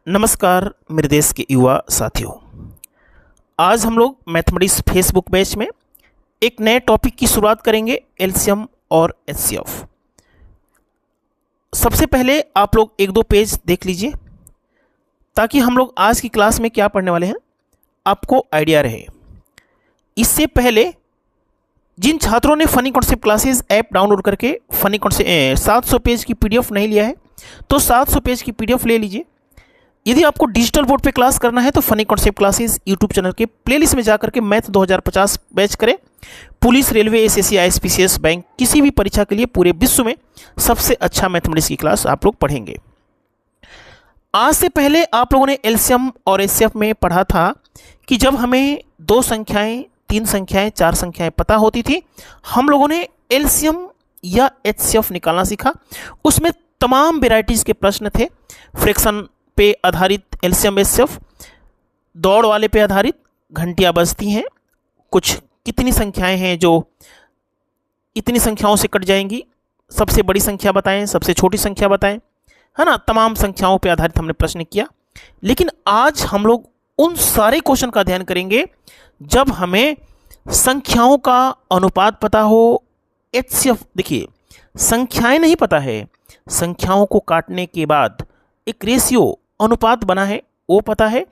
नमस्कार मेरे देश के युवा साथियों। आज हम लोग मैथमेटिक्स फेसबुक पेज में एक नए टॉपिक की शुरुआत करेंगे, एलसीएम और एचसीएफ। सबसे पहले आप लोग एक दो पेज देख लीजिए ताकि हम लोग आज की क्लास में क्या पढ़ने वाले हैं आपको आइडिया रहे। इससे पहले जिन छात्रों ने funny concept classes app download करके फनी कॉन्सेप्ट 700 पेज की पीडीएफ नहीं लिया है तो 700 पेज की पीडीएफ ले लीजिए। यदि आपको डिजिटल बोर्ड पे क्लास करना है तो funny concept classes YouTube channel के प्लेलिस्ट में जाकर के मैथ 2050 बैच करें। Police, railway, SSC, IAS, bank किसी भी परीक्षा के लिए पूरे विश्व में सबसे अच्छा मैथमेटिक्स की क्लास आप लोग पढ़ेंगे। आज से पहले आप लोगों ने एलसीएम और एचसीएफ में पढ़ा था कि जब हमें दो संख्याएं, तीन संख्याएं, चार संख्याएं पता होती थी, हम लोगों ने एलसीएम या एचसीएफ निकालना सीखा। उसमें तमाम वेराइटीज़ के प्रश्न थे, फ्रैक्शन पे आधारित एलसीएम एचसीएफ, दौड़ वाले पे आधारित, घंटियां बजती हैं, कुछ कितनी संख्याएं हैं जो इतनी संख्याओं से कट जाएंगी, सबसे बड़ी संख्या बताएं, सबसे छोटी संख्या बताएं, है ना। तमाम संख्याओं पे आधारित हमने प्रश्न किया। लेकिन आज हम लोग उन सारे क्वेश्चन का अध्ययन करेंगे जब हमें संख्याओं का अनुपात पता हो। एचसीएफ देखिए, संख्याएं नहीं पता है, संख्याओं को काटने के बाद एक रेशियो अनुपात बना है वो पता है।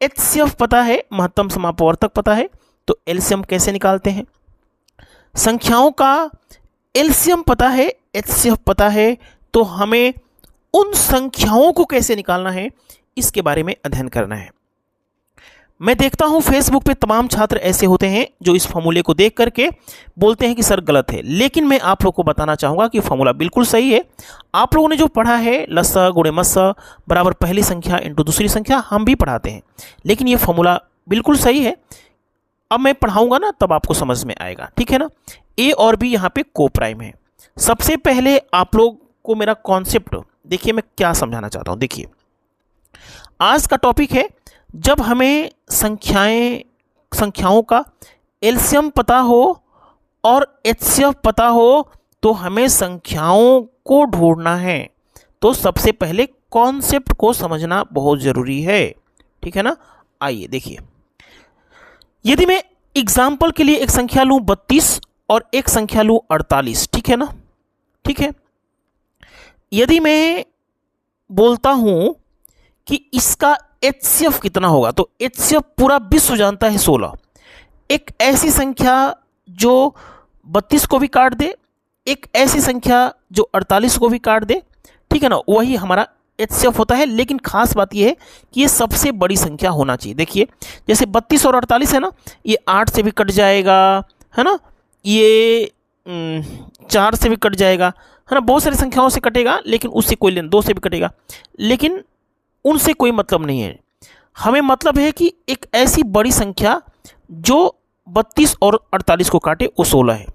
एचसीएफ पता है, महत्तम समापवर्तक पता है। तो एलसीएम कैसे निकालते हैं? संख्याओं का एलसीएम पता है, एचसीएफ पता है, तो हमें उन संख्याओं को कैसे निकालना है इसके बारे में अध्ययन करना है। मैं देखता हूं फेसबुक पे तमाम छात्र ऐसे होते हैं जो इस फॉर्मूले को देख करके बोलते हैं कि सर गलत है, लेकिन मैं आप लोगों को बताना चाहूँगा कि फॉर्मूला बिल्कुल सही है। आप लोगों ने जो पढ़ा है लसा गुणे मस्सा बराबर पहली संख्या इंटू दूसरी संख्या, हम भी पढ़ाते हैं, लेकिन ये फॉर्मूला बिल्कुल सही है। अब मैं पढ़ाऊँगा ना तब आपको समझ में आएगा, ठीक है ना। ए और बी यहाँ पे को प्राइम है। सबसे पहले आप लोग को मेरा कॉन्सेप्ट देखिए, मैं क्या समझाना चाहता हूँ। देखिए, आज का टॉपिक है जब हमें संख्याओं का एलसीएम पता हो और एचसीएफ पता हो तो हमें संख्याओं को ढूंढना है। तो सबसे पहले कॉन्सेप्ट को समझना बहुत ज़रूरी है, ठीक है ना। आइए देखिए, यदि मैं एग्जाम्पल के लिए एक संख्या लूँ 32 और एक संख्या लूँ 48, ठीक है ना, ठीक है। यदि मैं बोलता हूँ कि इसका एचसीएफ कितना होगा तो एचसीएफ पूरा विश्व जानता है 16। एक ऐसी संख्या जो 32 को भी काट दे, एक ऐसी संख्या जो 48 को भी काट दे, ठीक है ना, वही हमारा एचसीएफ होता है। लेकिन खास बात यह है कि ये सबसे बड़ी संख्या होना चाहिए। देखिए, जैसे 32 और 48 है ना, ये 8 से भी कट जाएगा, है ना, ये 4 से भी कट जाएगा, है ना, बहुत सारी संख्याओं से कटेगा, लेकिन उससे कोई लेना, 2 से भी कटेगा, लेकिन उनसे कोई मतलब नहीं है। हमें मतलब है कि एक ऐसी बड़ी संख्या जो 32 और 48 को काटे वो 16 है।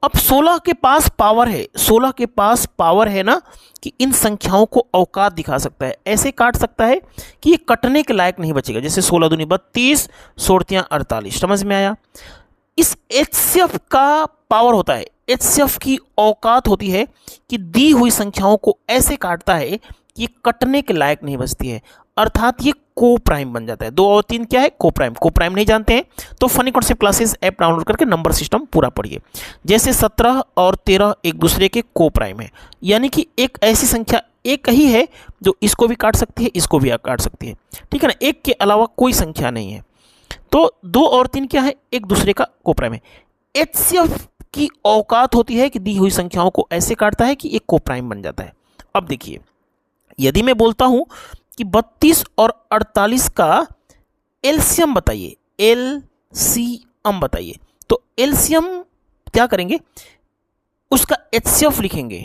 अब 16 के पास पावर है, 16 के पास पावर है ना कि इन संख्याओं को औकात दिखा सकता है, ऐसे काट सकता है कि ये कटने के लायक नहीं बचेगा। जैसे 16 दूनी 32, 16 48, समझ में आया। इस एचसीएफ का पावर होता है, एचसीएफ की औकात होती है कि दी हुई संख्याओं को ऐसे काटता है ये कटने के लायक नहीं बचती है, अर्थात ये को प्राइम बन जाता है। 2 और 3 क्या है? को प्राइम। को प्राइम नहीं जानते हैं तो funny concept classes app download करके नंबर सिस्टम पूरा पढ़िए। जैसे 17 और 13 एक दूसरे के को प्राइम है, यानी कि एक ऐसी संख्या एक ही है जो इसको भी काट सकती है, इसको भी काट सकती है, ठीक है ना, एक के अलावा कोई संख्या नहीं है। तो 2 और 3 क्या है? एक दूसरे का को प्राइम है। एचसीएफ की औकात होती है कि दी हुई संख्याओं को ऐसे काटता है कि एक को प्राइम बन जाता है। अब देखिए, यदि मैं बोलता हूं कि 32 और 48 का एलसीएम बताइए, एलसीएम बताइए, तो एलसीएम क्या करेंगे? उसका एचसीएफ लिखेंगे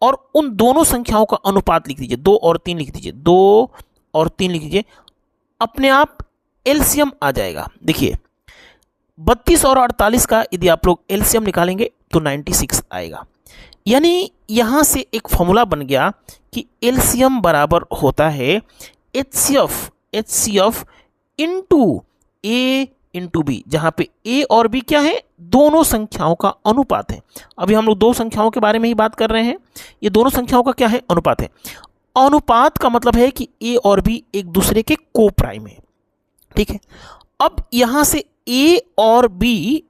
और उन दोनों संख्याओं का अनुपात लिख दीजिए, 2 और 3 लिख दीजिए, 2 और 3 लिख दीजिए, अपने आप एलसीएम आ जाएगा। देखिए, 32 और 48 का यदि आप लोग एलसीएम निकालेंगे तो 96 आएगा। यानी यहाँ से एक फॉर्मूला बन गया कि एलसीएम बराबर होता है एचसीएफ इंटू ए इंटू बी, जहाँ पे ए और बी क्या है? दोनों संख्याओं का अनुपात है। अभी हम लोग दो संख्याओं के बारे में ही बात कर रहे हैं, ये दोनों संख्याओं का क्या है? अनुपात है। अनुपात का मतलब है कि ए और बी एक दूसरे के को प्राइम है, ठीक है। अब यहां से ए और बी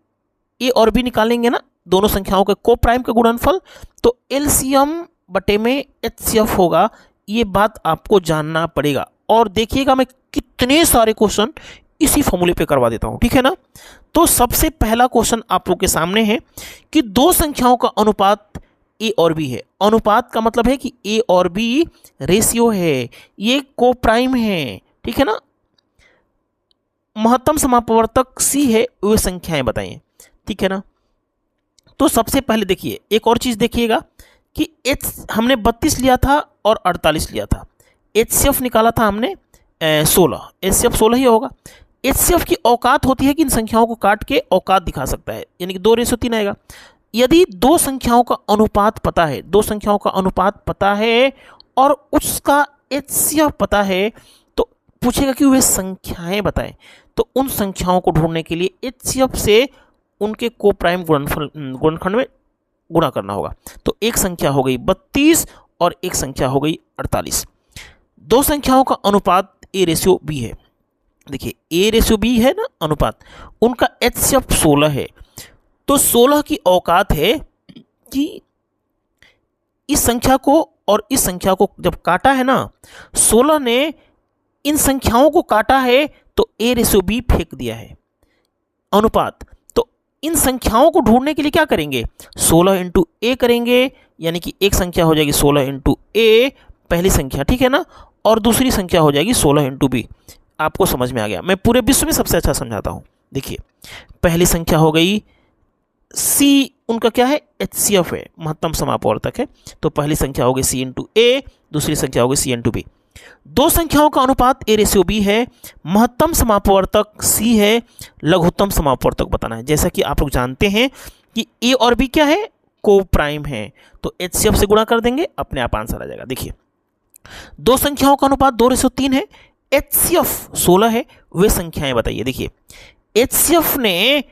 निकालेंगे ना, दोनों संख्याओं के को प्राइम का गुणनफल, तो एलसीएम बटे में एचसीएफ होगा। ये बात आपको जानना पड़ेगा। और देखिएगा मैं कितने सारे क्वेश्चन इसी फॉर्मूले पे करवा देता हूं, ठीक है ना। तो सबसे पहला क्वेश्चन आप लोग के सामने है कि दो संख्याओं का अनुपात ए और बी है। अनुपात का मतलब है कि ए और बी रेशियो है, ये को प्राइम है, ठीक है ना। महत्तम समापवर्तक सी है, वे संख्याएं बताइए, ठीक है ना। तो सबसे पहले देखिए, एक और चीज देखिएगा कि एच हमने 32 लिया था और 48 लिया था। एचसीएफ निकाला था हमने 16, एचसीएफ 16 ही होगा। एचसीएफ की औकात होती है कि इन संख्याओं को काट के औकात दिखा सकता है, यानी कि 2:3 आएगा। यदि दो संख्याओं का अनुपात पता है, दो संख्याओं का अनुपात पता है और उसका एचसीएफ पता है, तो पूछेगा कि वे संख्याएं बताएं। तो उन संख्याओं को ढूंढने के लिए एचसीएफ से उनके को प्राइम गुणनखंड में गुणा करना होगा। तो एक संख्या हो गई 32 और एक संख्या हो गई 48। दो संख्याओं का अनुपात A/B है। देखिए A/B है ना अनुपात, उनका एचसीएफ 16 है। तो 16 की औकात है कि इस संख्या को और इस संख्या को जब काटा है ना, 16 ने इन संख्याओं को काटा है तो A/B फेंक दिया है अनुपात। तो इन संख्याओं को ढूंढने के लिए क्या करेंगे, 16 इंटू ए करेंगे, यानी कि एक संख्या हो जाएगी 16 इंटू ए पहली संख्या, ठीक है ना, और दूसरी संख्या हो जाएगी 16 इंटू बी। आपको समझ में आ गया। मैं पूरे विश्व में सबसे अच्छा समझाता हूं। देखिए पहली संख्या हो गई सी, उनका क्या है एचसीएफ है, महत्तम समापवर्तक है। तो पहली संख्या हो गई सी इंटू ए, दूसरी संख्या हो गई सी इंटू बी। दो संख्याओं का अनुपात A/B है, महत्तम समापवर्तक सी है, लघुत्तम समापवर्तक बताना है। जैसा कि आप लोग जानते हैं कि ए और बी क्या है, को प्राइम है, तो एचसीएफ से गुणा कर देंगे, अपने आप आंसर आ जाएगा। देखिए दो संख्याओं का अनुपात 2:3 है, एचसीएफ 16 है, वे संख्याएं बताइए। देखिए एचसीएफ ने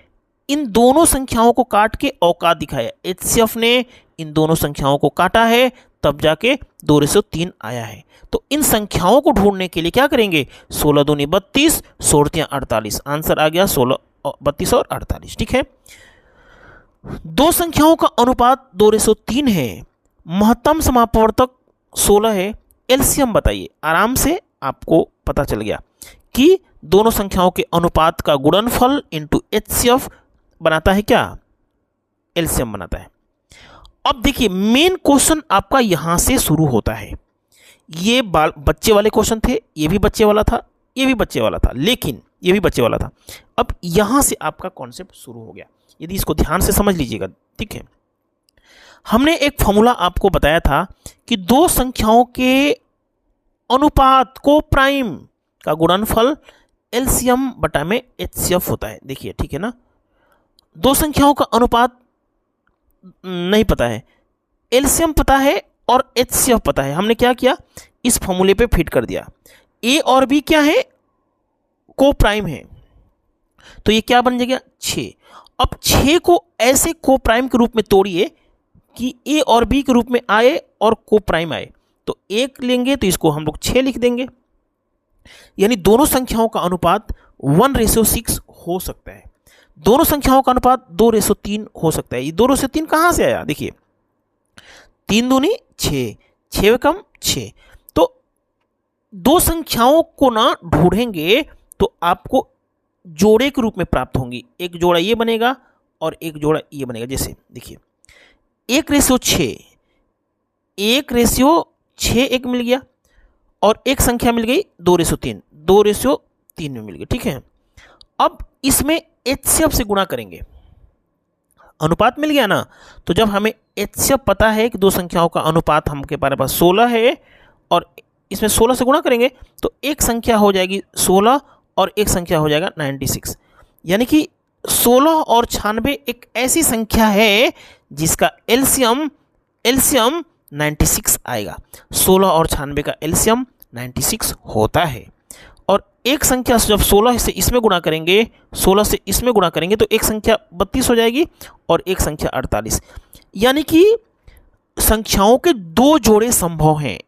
इन दोनों संख्याओं को काट के औकात दिखाया, एचसीएफ ने इन दोनों संख्याओं को काटा है तब जाके 2:3 आया है। तो इन संख्याओं को ढूंढने के लिए क्या करेंगे, 16 दूनी 32, 16 48, आंसर आ गया 16, 32 और 48, ठीक है। दो संख्याओं का अनुपात 2:3 है, महत्तम समापवर्तक 16 है, एलसीएम बताइए। आराम से आपको पता चल गया कि दोनों संख्याओं के अनुपात का गुणनफल इंटू एचसीएफ बनाता है क्या, एलसीएम बनाता है। अब देखिए मेन क्वेश्चन आपका यहां से शुरू होता है। ये बच्चे वाले क्वेश्चन थे, ये भी बच्चे वाला था, ये भी बच्चे वाला था, लेकिन ये भी बच्चे वाला था। अब यहां से आपका कॉन्सेप्ट शुरू हो गया, यदि इसको ध्यान से समझ लीजिएगा, ठीक है। हमने एक फॉर्मूला आपको बताया था कि दो संख्याओं के अनुपात को प्राइम का गुणनफल एलसीएम बटा में एचसीएफ होता है। देखिए ठीक है ना, दो संख्याओं का अनुपात नहीं पता है, एलसीएम पता है और एचसीएफ पता है। हमने क्या किया, इस फॉर्मूले पे फिट कर दिया। ए और बी क्या है, को प्राइम है, तो ये क्या बन जाएगा 6। अब 6 को ऐसे को प्राइम के रूप में तोड़िए कि ए और बी के रूप में आए और को प्राइम आए। तो एक लेंगे तो इसको हम लोग 6 लिख देंगे, यानी दोनों संख्याओं का अनुपात 1:6 हो सकता है। दोनों संख्याओं का अनुपात 2:3 हो सकता है। ये 2:3 कहां से आया, देखिए 3 दूनी 6, 6 कम 6। तो दो संख्याओं को ना ढूंढेंगे तो आपको जोड़े के रूप में प्राप्त होंगी। एक जोड़ा ये बनेगा और एक जोड़ा ये बनेगा। जैसे देखिए 1:6, 1:6 एक मिल गया और एक संख्या मिल गई 2:3, 2:3 में मिल गई, ठीक है। अब इसमें एचसीएफ से गुणा करेंगे, अनुपात मिल गया ना। तो जब हमें एचसीएफ पता है कि दो संख्याओं का अनुपात हमके पास 16 है और इसमें 16 से गुणा करेंगे तो एक संख्या हो जाएगी 16 और एक संख्या हो जाएगा 96, यानी कि 16 और 96 एक ऐसी संख्या है जिसका एलसीएम 96 आएगा। 16 और 96 का एलसीएम 96 होता है। और एक संख्या जब 16 से इसमें गुणा करेंगे, 16 से इसमें गुणा करेंगे तो एक संख्या 32 हो जाएगी और एक संख्या 48, यानी कि संख्याओं के दो जोड़े संभव हैं।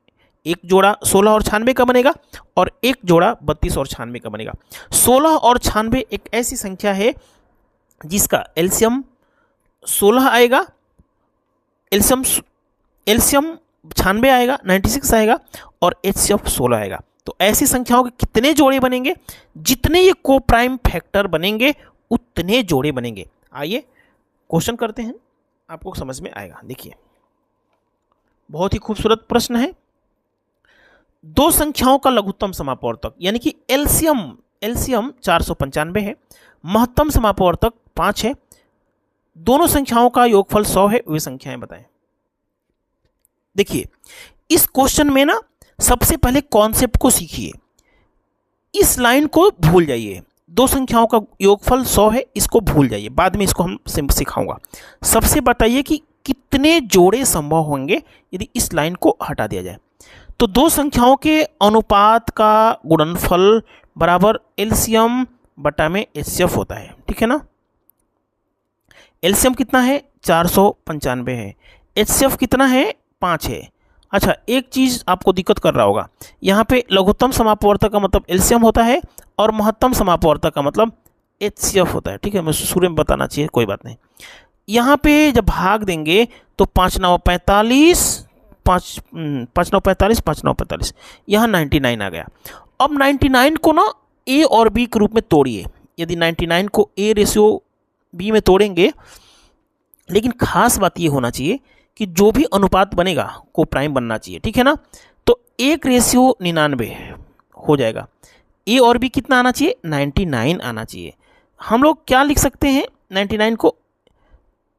एक जोड़ा 16 और 96 का बनेगा और एक जोड़ा 32 और 96 का बनेगा। 16 और 96 एक ऐसी संख्या है जिसका एलसीएम 16 आएगा, एलसीएम 96 आएगा, 96 आएगा और एचसीएफ 16 आएगा। तो ऐसी संख्याओं के कितने जोड़े बनेंगे? जितने ये को प्राइम फैक्टर बनेंगे उतने जोड़े बनेंगे। आइए क्वेश्चन करते हैं, आपको समझ में आएगा। देखिए, बहुत ही खूबसूरत प्रश्न है। दो संख्याओं का लघुत्तम समापवर्तक यानी कि एलसीएम 495 है, महत्तम समापवर्तक 5 है, दोनों संख्याओं का योगफल 100 है, वे संख्याएं बताएं। देखिए, इस क्वेश्चन में ना सबसे पहले कॉन्सेप्ट को सीखिए, इस लाइन को भूल जाइए। दो संख्याओं का योगफल 100 है, इसको भूल जाइए, बाद में इसको हम सिखाऊंगा। सबसे बताइए कि कितने जोड़े संभव होंगे यदि इस लाइन को हटा दिया जाए। तो दो संख्याओं के अनुपात का गुणनफल बराबर एलसीएम बटा में एचसीएफ होता है, ठीक है ना। एलसीएम कितना है? 495 है। एचसीएफ कितना है? 5 है। अच्छा, एक चीज़ आपको दिक्कत कर रहा होगा, यहाँ पे लघुत्तम समापवर्तक का मतलब एलसीएम होता है और महत्तम समापवर्तक का मतलब एचसीएफ होता है, ठीक है। मैं शुरू में बताना चाहिए, कोई बात नहीं। यहाँ पे जब भाग देंगे तो 5 9 45, 5 9 45, 5 9 45, यहाँ 99 आ गया। अब 99 को ना ए और बी के रूप में तोड़िए। यदि 99 को ए रेशियो बी में तोड़ेंगे, लेकिन खास बात ये होना चाहिए कि जो भी अनुपात बनेगा को प्राइम बनना चाहिए, ठीक है ना। तो 1:99 हो जाएगा। ए और बी कितना आना चाहिए? 99 आना चाहिए। हम लोग क्या लिख सकते हैं? 99 को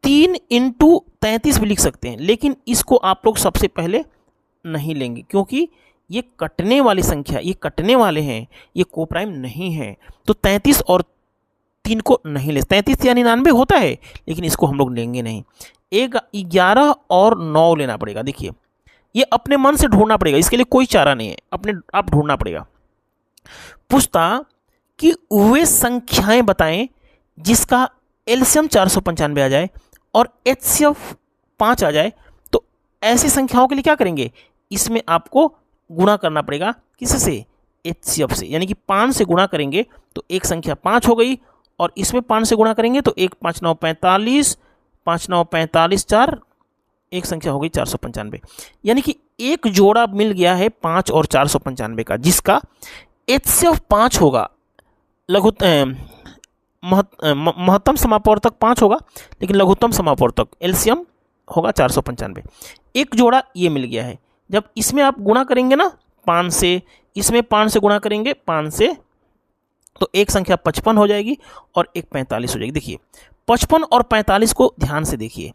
3 × 33 भी लिख सकते हैं, लेकिन इसको आप लोग सबसे पहले नहीं लेंगे क्योंकि ये कटने वाली संख्या, ये कटने वाले हैं, ये को प्राइम नहीं है। तो 33 और 3 को नहीं ले, 33 या 99 होता है, लेकिन इसको हम लोग लेंगे नहीं। 11 और 9 लेना पड़ेगा। देखिए, ये अपने मन से ढूंढना पड़ेगा, इसके लिए कोई चारा नहीं है, अपने आप ढूंढना पड़ेगा। पूछता कि वे संख्याएं बताएं जिसका एलसीएम 495 आ जाए और एचसीएफ 5 आ जाए। तो ऐसी संख्याओं के लिए क्या करेंगे? इसमें आपको गुणा करना पड़ेगा, किससे? एचसीएफ से, यानी कि 5 से गुणा करेंगे तो एक संख्या 5 हो गई और इसमें 5 से गुणा करेंगे तो 1 5 9 45, 5 9 45 4, एक संख्या हो गई 495। यानी कि एक जोड़ा मिल गया है 5 और 495 का, जिसका एचसीएफ 5 होगा, महत्तम समापवर्तक 5 होगा, लेकिन लघुत्तम समापवर्तक एलसीएम होगा 495। एक जोड़ा ये मिल गया है। जब इसमें आप गुणा करेंगे ना 5 से, इसमें 5 से गुणा करेंगे 5 से, तो एक संख्या 55 हो जाएगी और एक 45 हो जाएगी। देखिए, 55 और 45 को ध्यान से देखिए,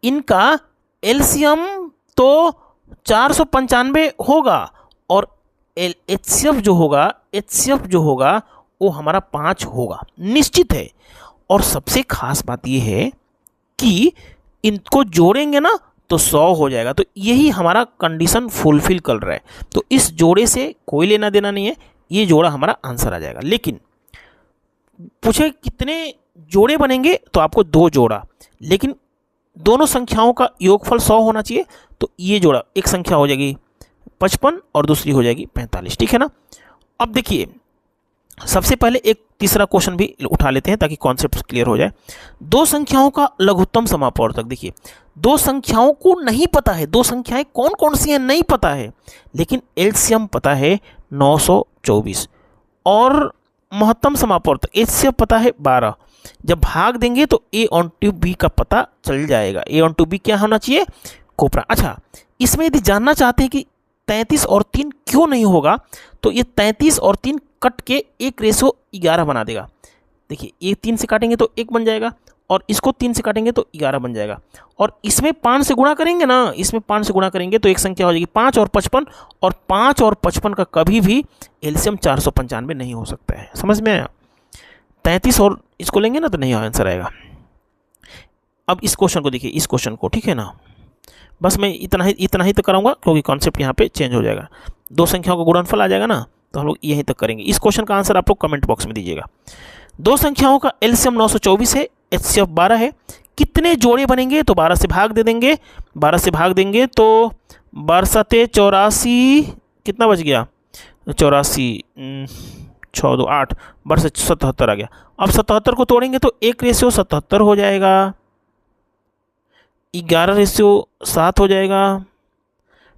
इनका एलसीएम तो 495 होगा और एचसीएफ जो होगा वो हमारा 5 होगा, निश्चित है। और सबसे खास बात ये है कि इनको जोड़ेंगे ना तो 100 हो जाएगा। तो यही हमारा कंडीशन फुलफिल कर रहा है। तो इस जोड़े से कोई लेना देना नहीं है, ये जोड़ा हमारा आंसर आ जाएगा। लेकिन पूछे कितने जोड़े बनेंगे, तो आपको 2 जोड़ा, लेकिन दोनों संख्याओं का योगफल 100 होना चाहिए। तो ये जोड़ा, एक संख्या हो जाएगी 55 और दूसरी हो जाएगी 45, ठीक है ना। अब देखिए, सबसे पहले एक तीसरा क्वेश्चन भी उठा लेते हैं ताकि कॉन्सेप्ट क्लियर हो जाए। दो संख्याओं का लघुत्तम समापवर्तक। देखिए, दो संख्याओं को नहीं पता है, दो संख्याएं कौन कौन सी हैं नहीं पता है, लेकिन एलसीएम पता है 924 और महत्तम समापवर्तक एचसीएफ पता है 12। जब भाग देंगे तो ए ऑन टू बी का पता चल जाएगा। ए ऑन टू बी क्या होना चाहिए? कोपरा। अच्छा, इसमें यदि जानना चाहते हैं कि 33 और 3 क्यों नहीं होगा, तो ये 33 और 3 कट के 1:11 बना देगा। देखिए, ये 3 से काटेंगे तो 1 बन जाएगा और इसको 3 से काटेंगे तो 11 बन जाएगा। और इसमें 5 से गुणा करेंगे ना, इसमें 5 से गुणा करेंगे तो एक संख्या हो जाएगी 5 और 55, और 5 और 55 का कभी भी एलसीएम 495 नहीं हो सकता है। समझ में आया? 33 और इसको लेंगे ना तो नहीं आंसर आएगा। अब इस क्वेश्चन को देखिए, इस क्वेश्चन को, ठीक है ना। बस मैं इतना ही तक कराऊंगा क्योंकि कॉन्सेप्ट यहाँ पे चेंज हो जाएगा। दो संख्याओं का गुणनफल आ जाएगा ना, तो हम लोग यहीं तक करेंगे। इस क्वेश्चन का आंसर आप लोग कमेंट बॉक्स में दीजिएगा। दो संख्याओं का एलसीएम 924 है, एचसीएफ 12 है। कितने जोड़े बनेंगे? तो 12 से भाग दे देंगे। 12 से भाग देंगे तो 12 84, कितना बच गया? 84, 6 2 8, 12 77 आ गया। अब 77 को तोड़ेंगे तो 1:77 हो जाएगा, 11:7 हो जाएगा,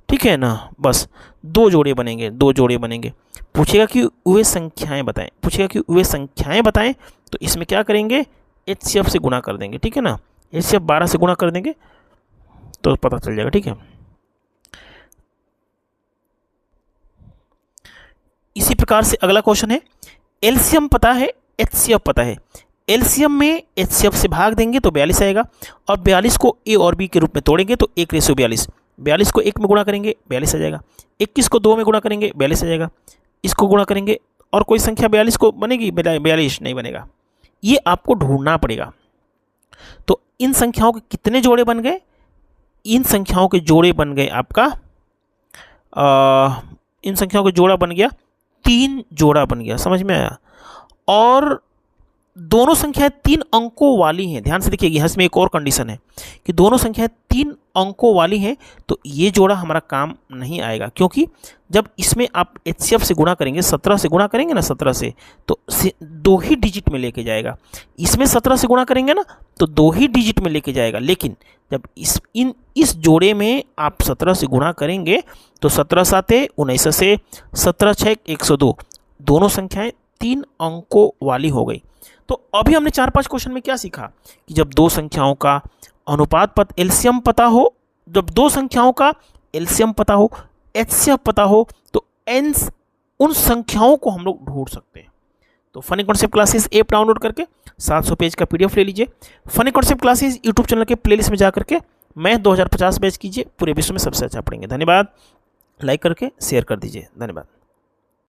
ठीक है ना। बस दो जोड़े बनेंगे, दो जोड़े बनेंगे। पूछेगा कि वे संख्याएं बताएं, पूछेगा कि वे संख्याएं बताएं, तो इसमें क्या करेंगे? HCF से गुणा कर देंगे, ठीक है ना। HCF 12 से गुणा कर देंगे तो पता चल जाएगा, ठीक है। इसी प्रकार से अगला क्वेश्चन है, एलसीएम पता है, HCF पता है। एलसीएम में HCF से भाग देंगे तो 42 आएगा, और 42 को A और B के रूप में तोड़ेंगे तो 1:42। 42 को 1 में गुणा करेंगे 42 आ जाएगा, 21 को 2 में गुणा करेंगे 42 आ जाएगा, इसको गुणा करेंगे और कोई संख्या 42 को बनेगी? 42 नहीं बनेगा, ये आपको ढूंढना पड़ेगा। तो इन संख्याओं के कितने जोड़े बन गए? इन संख्याओं के जोड़े बन गए आपका इन संख्याओं का जोड़ा बन गया 3 जोड़ा बन गया, समझ में आया। और दोनों संख्याएं 3 अंकों वाली हैं, ध्यान से देखिएगा, इसमें एक और कंडीशन है कि दोनों संख्याएं 3 अंकों वाली हैं, तो ये जोड़ा हमारा काम नहीं आएगा, क्योंकि जब इसमें आप HCF से गुणा करेंगे, 17 से गुणा करेंगे ना, 17 से, तो 2 ही डिजिट में लेके जाएगा। इसमें 17 से गुणा करेंगे ना तो 2 ही डिजिट में लेके जाएगा, लेकिन जब इस जोड़े में आप 17 से गुणा करेंगे तो 17 7 19 से 17 6 102, दोनों संख्याएं 3 अंकों वाली हो गई। तो अभी हमने 4-5 क्वेश्चन में क्या सीखा कि जब दो संख्याओं का अनुपात एलसीएम पता हो, जब दो संख्याओं का एलसीएम पता हो, HCF पता हो, तो उन संख्याओं को हम लोग ढूंढ सकते हैं। तो funny concept classes app download करके 700 पेज का PDF ले लीजिए। Funny concept classes YouTube channel के प्लेलिस्ट में जाकर के मैथ 2050 बैच कीजिए, पूरे विश्व में सबसे अच्छा पढ़ेंगे। धन्यवाद। लाइक करके शेयर कर दीजिए, धन्यवाद।